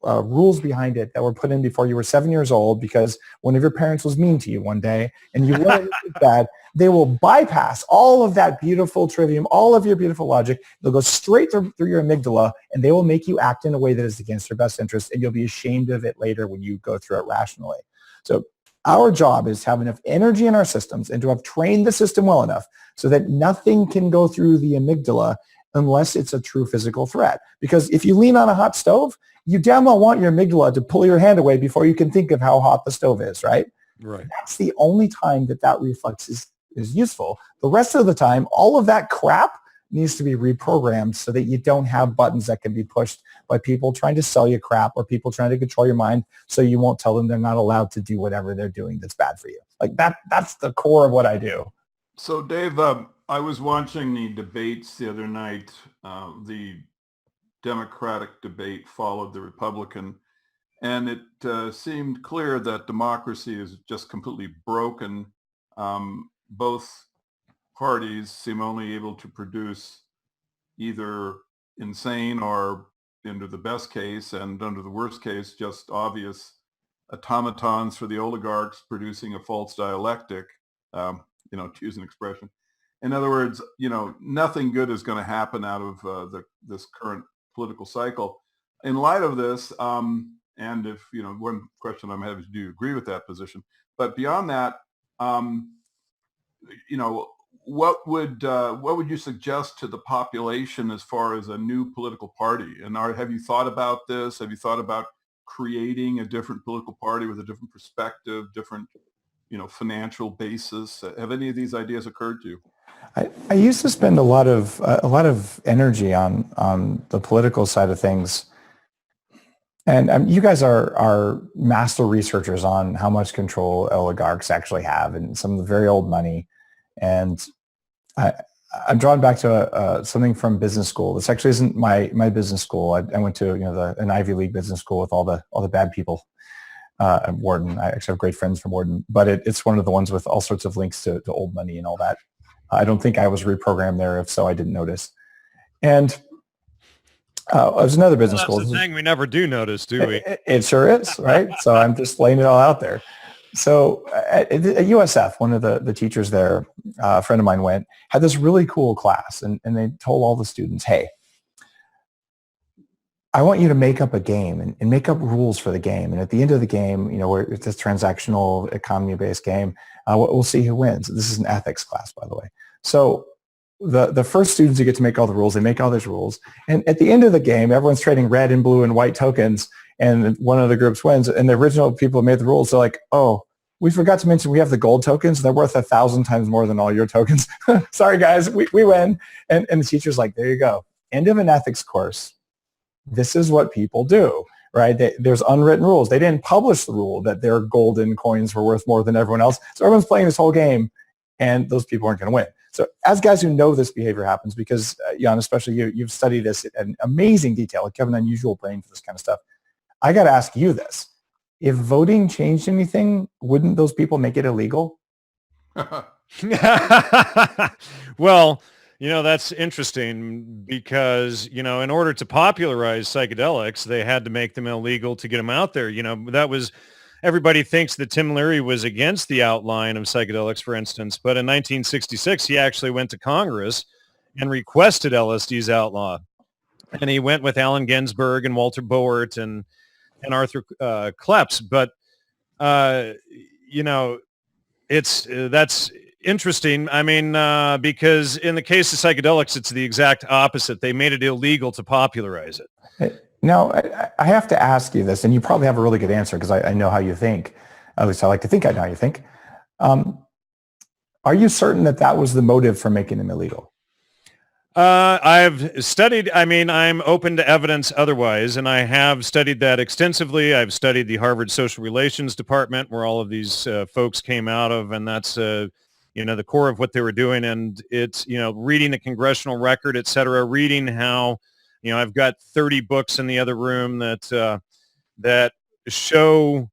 rules behind it that were put in before you were 7 years old because one of your parents was mean to you one day and you wanted that, they will bypass all of that beautiful trivium, all of your beautiful logic. They'll go straight through your amygdala and they will make you act in a way that is against your best interest, and you'll be ashamed of it later when you go through it rationally. So our job is to have enough energy in our systems and to have trained the system well enough so that nothing can go through the amygdala unless it's a true physical threat. Because if you lean on a hot stove, you damn well want your amygdala to pull your hand away before you can think of how hot the stove is, right? Right. That's the only time that reflex is useful. The rest of the time, all of that crap needs to be reprogrammed so that you don't have buttons that can be pushed by people trying to sell you crap or people trying to control your mind so you won't tell them they're not allowed to do whatever they're doing that's bad for you. Like that's the core of what I do. So Dave, I was watching the debates the other night. The Democratic debate followed the Republican, and it seemed clear that democracy is just completely broken. Both parties seem only able to produce either insane or, under the best case and under the worst case, just obvious automatons for the oligarchs producing a false dialectic, to use an expression. In other words, nothing good is going to happen out of this current political cycle. In light of this, and if, one question I'm having is, do you agree with that position? But beyond that, what would you suggest to the population as far as a new political party? And have you thought about this? Have you thought about creating a different political party with a different perspective, different, financial basis? Have any of these ideas occurred to you? I used to spend a lot of energy on the political side of things. And you guys are master researchers on how much control oligarchs actually have and some of the very old money. And I'm drawn back to something from business school. This actually isn't my business school. I went to an Ivy League business school with all the bad people at Wharton. I actually have great friends from Wharton, but it's one of the ones with all sorts of links to old money and all that. I don't think I was reprogrammed there. If so, I didn't notice. And it was another business school. That's the thing we never do notice, do we? It sure is, right? So I'm just laying it all out there. So at USF, one of the teachers there, a friend of mine had this really cool class, and they told all the students, hey, I want you to make up a game and make up rules for the game. And at the end of the game, where it's this transactional economy-based game, we'll see who wins. This is an ethics class, by the way. So the first students who get to make all the rules, they make all those rules. And at the end of the game, everyone's trading red and blue and white tokens, and one of the groups wins. And the original people who made the rules, they're like, oh, we forgot to mention we have the gold tokens. They're worth 1,000 times more than all your tokens. Sorry, guys, we win. And the teacher's like, there you go. End of an ethics course. This is what people do, right? There's unwritten rules. They didn't publish the rule that their golden coins were worth more than everyone else. So everyone's playing this whole game, and those people aren't going to win. So as guys who know this behavior happens, because, Jan, especially you've studied this in amazing detail, like you have an unusual brain for this kind of stuff. I got to ask you this. If voting changed anything, wouldn't those people make it illegal? Well, that's interesting because, in order to popularize psychedelics, they had to make them illegal to get them out there. Everybody thinks that Tim Leary was against the outline of psychedelics, for instance, but in 1966, he actually went to Congress and requested LSD's outlaw. And he went with Allen Ginsberg and Walter Boert and Arthur Kleps. But, that's interesting. I mean, because in the case of psychedelics, it's the exact opposite. They made it illegal to popularize it. Now, I have to ask you this, and you probably have a really good answer because I know how you think. At least I like to think I know how you think. Are you certain that was the motive for making them illegal? I've studied, I mean, I'm open to evidence otherwise, and I have studied that extensively. I've studied the Harvard Social Relations Department where all of these folks came out of, and that's, the core of what they were doing. And it's, reading the congressional record, et cetera, reading how, I've got 30 books in the other room that show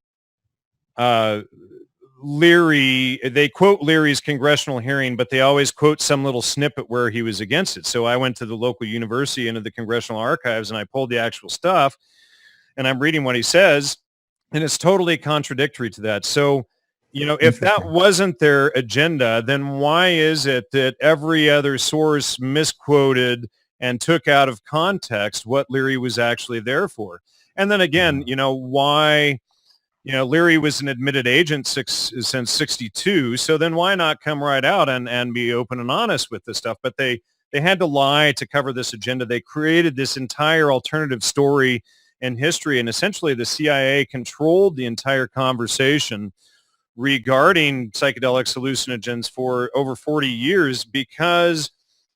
Leary, they quote Leary's congressional hearing, but they always quote some little snippet where he was against it. So I went to the local university into the congressional archives and I pulled the actual stuff and I'm reading what he says and it's totally contradictory to that. So, if that wasn't their agenda, then why is it that every other source misquoted and took out of context what Leary was actually there for? And then again, why... Leary was an admitted agent since 62. So then why not come right out and be open and honest with this stuff? But they had to lie to cover this agenda. They created this entire alternative story in history. And essentially the CIA controlled the entire conversation regarding psychedelics, hallucinogens for over 40 years because,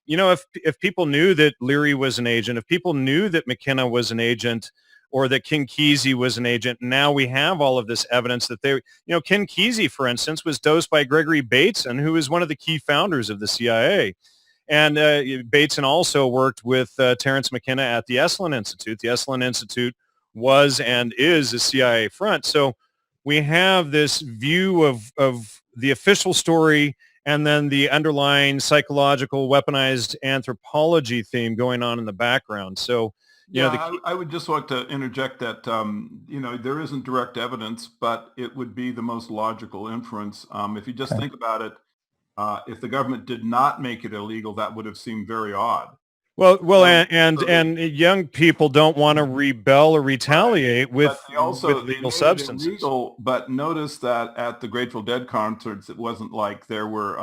if people knew that Leary was an agent, if people knew that McKenna was an agent, or that Ken Kesey was an agent. Now we have all of this evidence that Ken Kesey, for instance, was dosed by Gregory Bateson, who is one of the key founders of the CIA. And Bateson also worked with Terrence McKenna at the Esalen Institute. The Esalen Institute was and is a CIA front. So we have this view of the official story and then the underlying psychological weaponized anthropology theme going on in the background. So, I would just like to interject that, there isn't direct evidence, but it would be the most logical inference. If you just think about it, if the government did not make it illegal, that would have seemed very odd. And young people don't want to rebel or retaliate with legal substances. Illegal, but notice that at the Grateful Dead concerts, it wasn't like there were,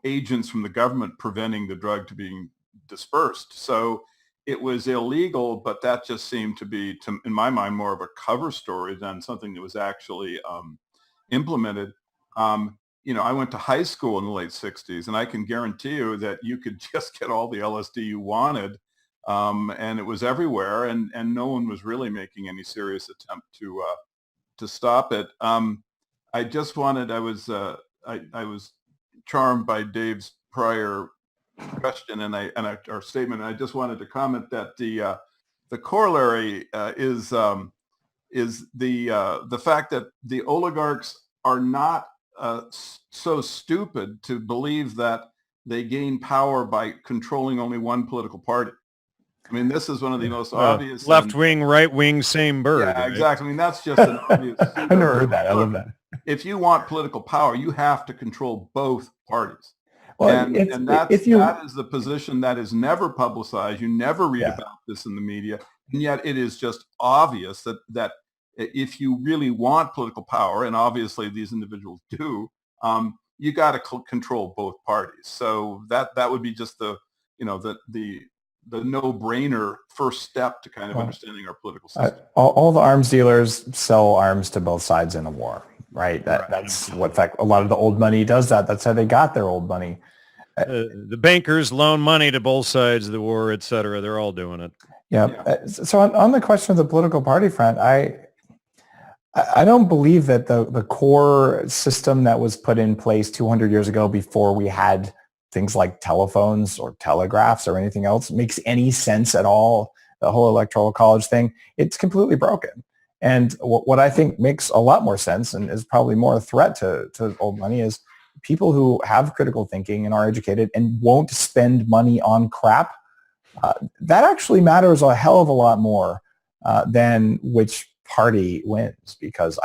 agents from the government preventing the drug to being dispersed. So it was illegal, but that just seemed to be, in my mind, more of a cover story than something that was actually implemented. I went to high school in the late 60s, and I can guarantee you that you could just get all the LSD you wanted, and it was everywhere, and no one was really making any serious attempt to stop it. I was charmed by Dave's prior question and our statement. I just wanted to comment that the corollary is the fact that the oligarchs are not so stupid to believe that they gain power by controlling only one political party. I mean, this is one of the most obvious left wing, right wing, same bird. Yeah, right? Exactly. I mean, that's just an obvious. I never heard that. I love that. If you want political power, you have to control both parties. Well, that is the position that is never publicized. You never read about this in the media, and yet it is just obvious that if you really want political power, and obviously these individuals do, you got to control both parties. So that would be just the no-brainer first step to kind of understanding our political system. All the arms dealers sell arms to both sides in a war, right? That's what a lot of the old money does that. That's how they got their old money. The bankers loan money to both sides of the war, et cetera. They're all doing it. Yeah. So on the question of the political party front, I don't believe that the core system that was put in place 200 years ago before we had things like telephones or telegraphs or anything else makes any sense at all. The whole electoral college thing, it's completely broken. And what I think makes a lot more sense and is probably more a threat to old money is people who have critical thinking and are educated and won't spend money on crap. That actually matters a hell of a lot more than which party wins, because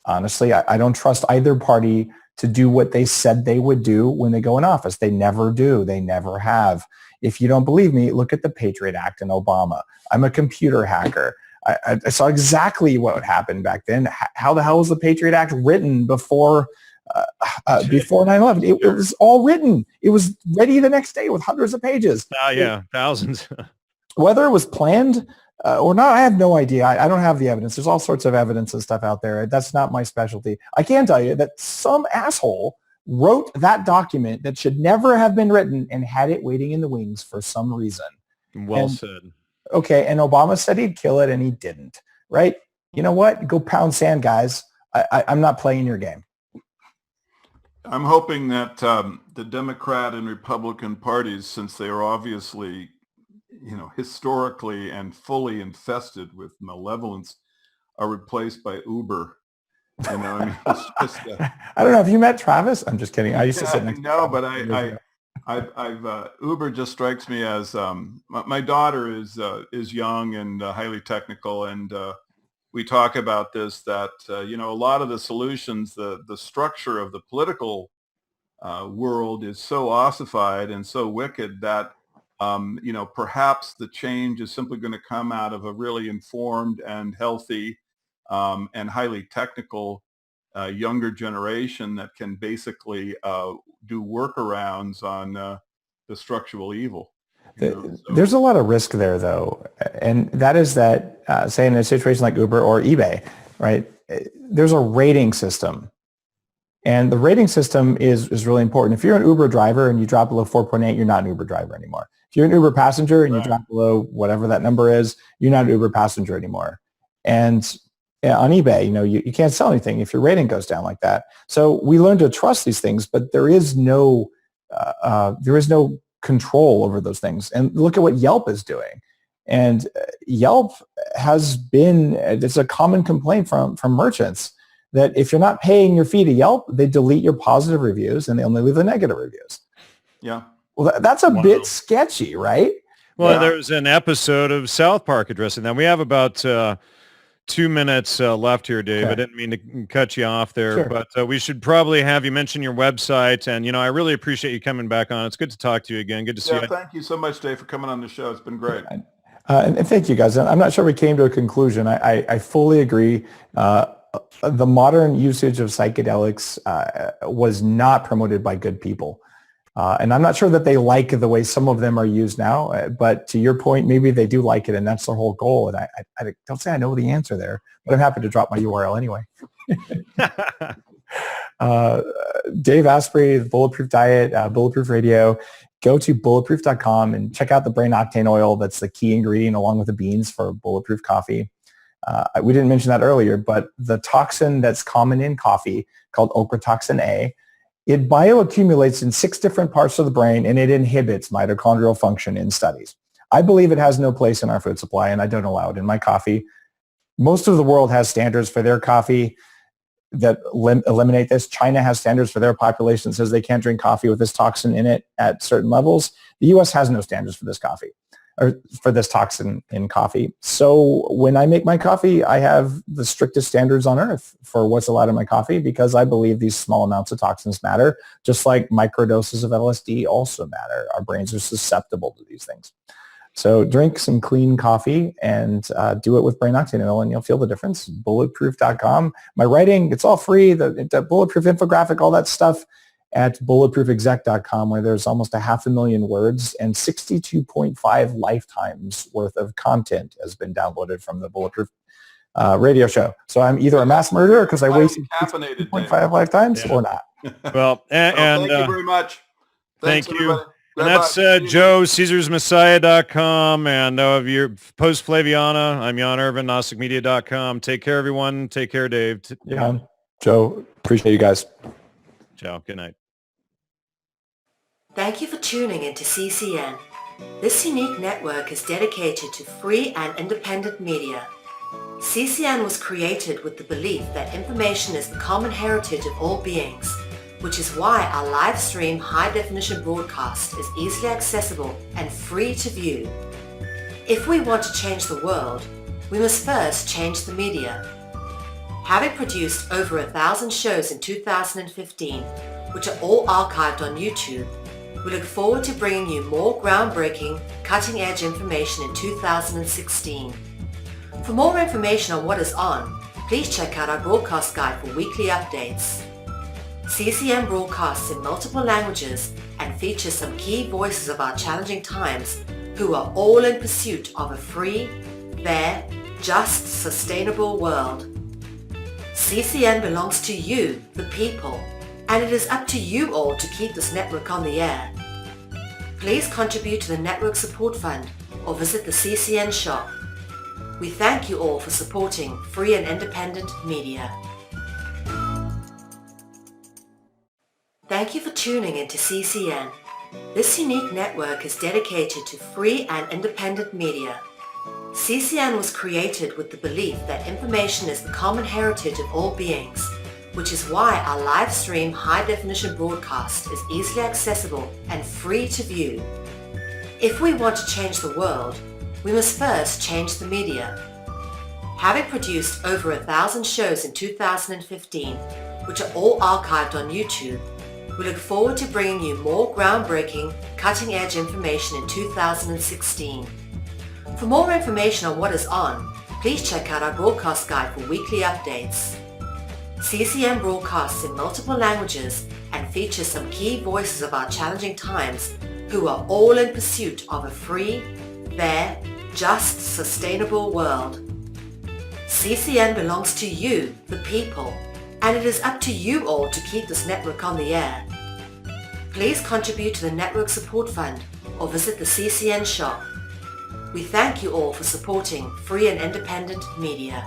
honestly, I don't trust either party to do what they said they would do when they go in office. They never do. They never have. If you don't believe me, look at the Patriot Act and Obama. I'm a computer hacker. I saw exactly what happened back then. How the hell was the Patriot Act written before 9/11? It was all written. It was ready the next day with hundreds of pages. Thousands. Whether it was planned or not, I have no idea. I don't have the evidence. There's all sorts of evidence and stuff out there. That's not my specialty. I can tell you that some asshole wrote that document that should never have been written and had it waiting in the wings for some reason. Well said. Okay, and Obama said he'd kill it, and he didn't, right? You know what? Go pound sand, guys. I'm not playing your game. I'm hoping that the Democrat and Republican parties, since they are obviously, historically and fully infested with malevolence, are replaced by Uber. It's just. I don't know. Have you met Travis? I'm just kidding. I used to sit next. No, but I've Uber just strikes me as my daughter is young and highly technical, and we talk about this, that a lot of the solutions, the structure of the political world is so ossified and so wicked that perhaps the change is simply going to come out of a really informed and healthy and highly technical younger generation that can basically do workarounds on the structural evil. There's a lot of risk there, though, and that is that, say in a situation like Uber or eBay, right, there's a rating system. And the rating system is really important. If you're an Uber driver and you drop below 4.8, you're not an Uber driver anymore. If you're an Uber passenger and you drop below whatever that number is, you're not an Uber passenger anymore. And on eBay, you can't sell anything if your rating goes down like that. So we learn to trust these things, but there is no control over those things. And look at what Yelp is doing. And Yelp has been, it's a common complaint from merchants that if you're not paying your fee to Yelp, they delete your positive reviews and they only leave the negative reviews. Yeah. Well, that's a bit sketchy, right? Well, there's an episode of South Park addressing that. We have about 2 minutes left here, Dave. Okay. I didn't mean to cut you off there, Sure. but we should probably have you mention your website. And, I really appreciate you coming back on. It's good to talk to you again. Good to see you. Thank you so much, Dave, for coming on the show. It's been great. And thank you, guys. I'm not sure we came to a conclusion. I fully agree. The modern usage of psychedelics was not promoted by good people. And I'm not sure that they like the way some of them are used now. But to your point, maybe they do like it, and that's their whole goal. And I don't say I know the answer there, but I'm happy to drop my URL anyway. Dave Asprey, Bulletproof Diet, Bulletproof Radio. Go to bulletproof.com and check out the brain octane oil. That's the key ingredient along with the beans for bulletproof coffee. We didn't mention that earlier, but the toxin that's common in coffee called ochratoxin A, it bioaccumulates in 6 different parts of the brain and it inhibits mitochondrial function in studies. I believe it has no place in our food supply and I don't allow it in my coffee. Most of the world has standards for their coffee that eliminate this. China has standards for their population that says they can't drink coffee with this toxin in it at certain levels. The US has no standards for this coffee or for this toxin in coffee. So when I make my coffee, I have the strictest standards on earth for what's allowed in my coffee because I believe these small amounts of toxins matter, just like microdoses of LSD also matter. Our brains are susceptible to these things. So drink some clean coffee and do it with brain octane oil and you'll feel the difference. Bulletproof.com. My writing, it's all free. The Bulletproof infographic, all that stuff at bulletproofexec.com where there's almost 500,000 words and 62.5 lifetimes worth of content has been downloaded from the Bulletproof radio show. So I'm either a mass murderer because I wasted 62.5 lifetimes or not. Well, thank you very much. Thanks, thank you. everybody. And that's Joe, CaesarsMessiah.com, and of your post Flaviana, I'm Jan Irvin, GnosticMedia.com. Take care, everyone. Take care, Dave. Yeah, Joe, appreciate you guys. Ciao. Good night. Thank you for tuning into CCN. This unique network is dedicated to free and independent media. CCN was created with the belief that information is the common heritage of all beings, which is why our live stream high-definition broadcast is easily accessible and free to view. If we want to change the world, we must first change the media. Having produced over 1,000 shows in 2015, which are all archived on YouTube, we look forward to bringing you more groundbreaking, cutting-edge information in 2016. For more information on what is on, please check out our broadcast guide for weekly updates. CCN broadcasts in multiple languages and features some key voices of our challenging times who are all in pursuit of a free, fair, just, sustainable world. CCN belongs to you, the people. and it is up to you all to keep this network on the air. Please contribute to the Network Support Fund or visit the CCN shop. We thank you all for supporting free and independent media. Thank you for tuning into CCN. This unique network is dedicated to free and independent media. CCN was created with the belief that information is the common heritage of all beings, which is why our live stream high-definition broadcast is easily accessible and free to view. If we want to change the world, we must first change the media. Having produced over 1,000 shows in 2015, which are all archived on YouTube, we look forward to bringing you more groundbreaking, cutting-edge information in 2016. For more information on what is on, please check out our broadcast guide for weekly updates. CCN broadcasts in multiple languages and features some key voices of our challenging times who are all in pursuit of a free, fair, just, sustainable world. CCN belongs to you, the people, and it is up to you all to keep this network on the air. Please contribute to the Network Support Fund or visit the CCN shop. We thank you all for supporting free and independent media.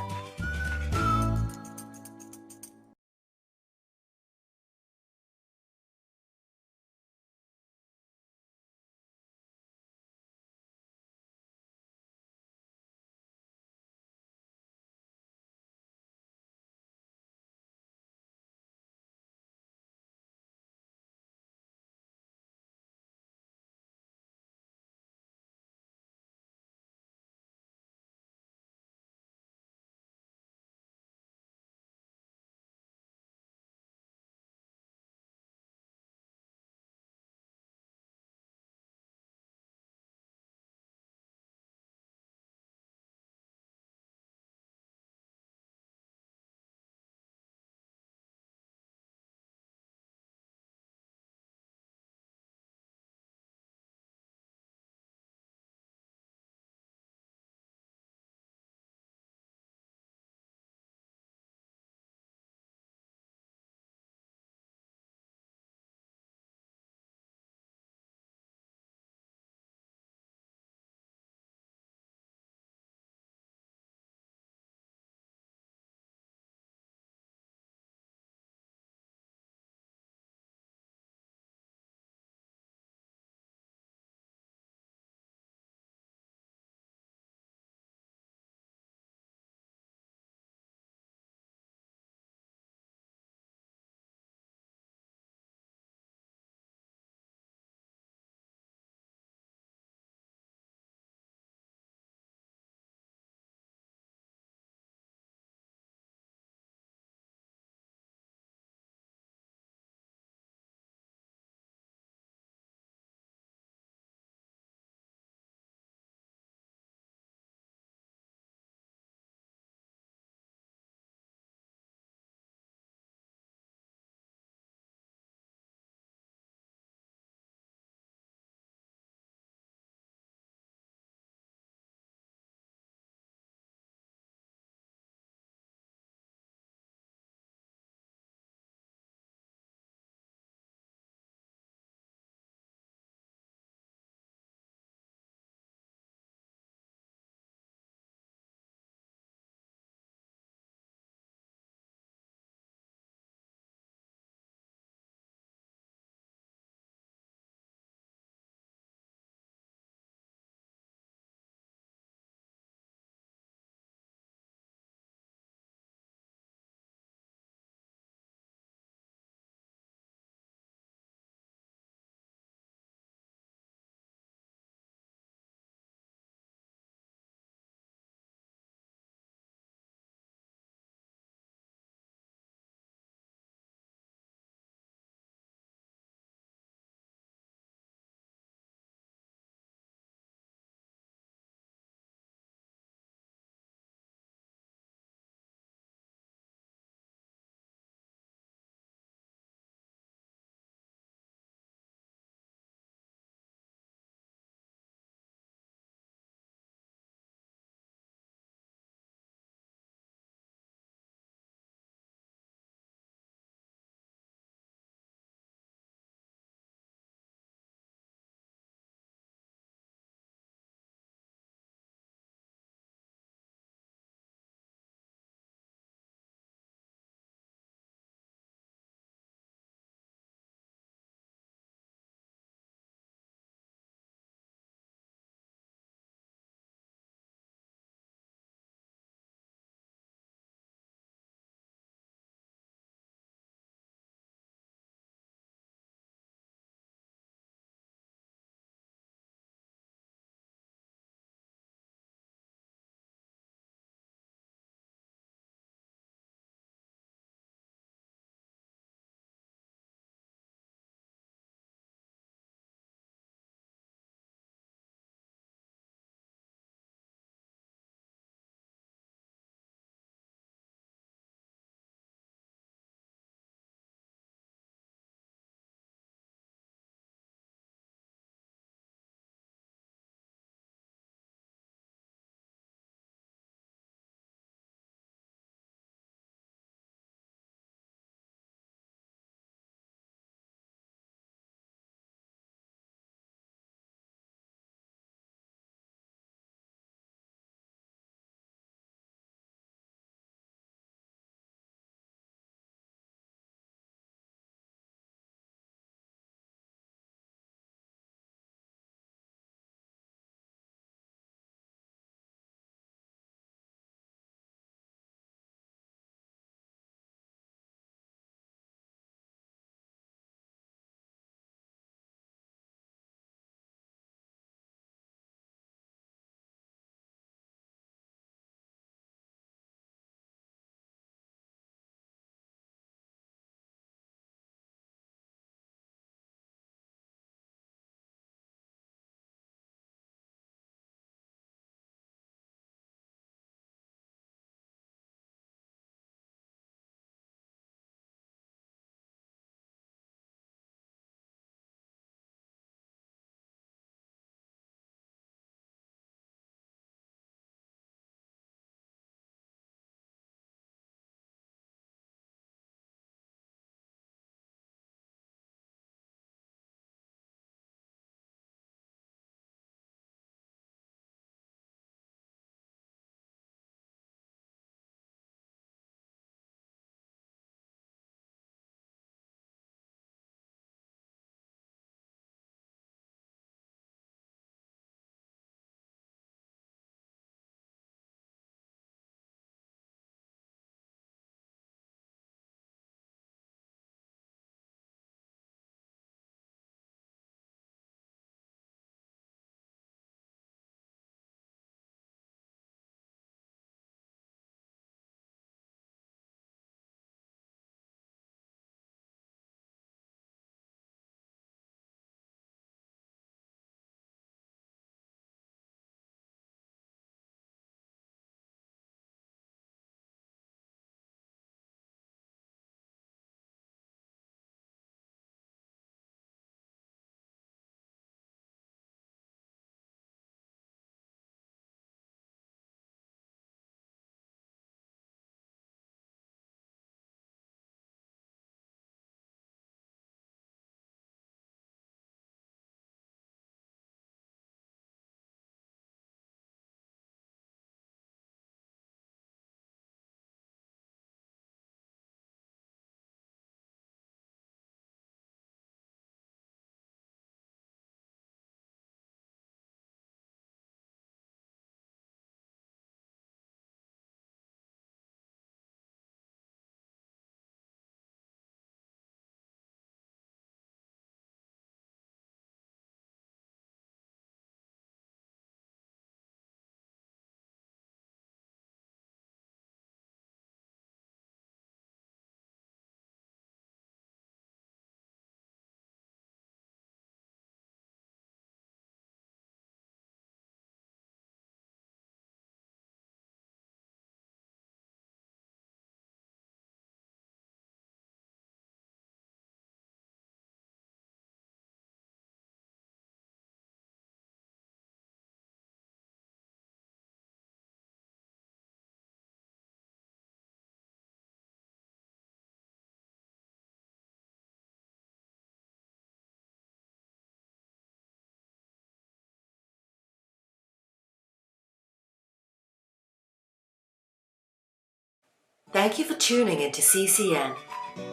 Thank you for tuning into CCN.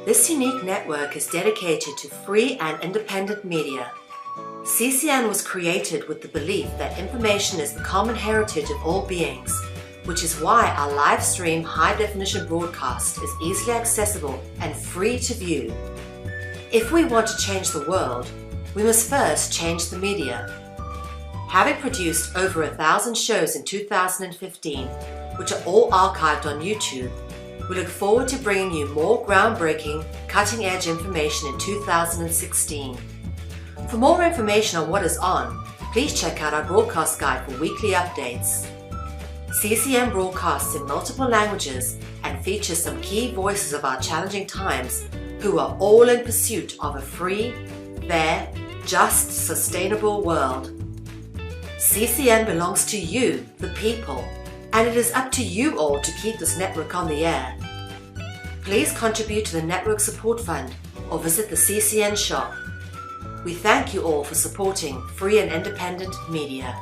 This unique network is dedicated to free and independent media. CCN was created with the belief that information is the common heritage of all beings, which is why our live stream high-definition broadcast is easily accessible and free to view. If we want to change the world, we must first change the media. Having produced over 1,000 shows in 2015, which are all archived on YouTube, we look forward to bringing you more groundbreaking, cutting-edge information in 2016. For more information on what is on, please check out our broadcast guide for weekly updates. CCN broadcasts in multiple languages and features some key voices of our challenging times who are all in pursuit of a free, fair, just, sustainable world. CCN belongs to you, the people, and it is up to you all to keep this network on the air. Please contribute to the Network Support Fund or visit the CCN shop. We thank you all for supporting free and independent media.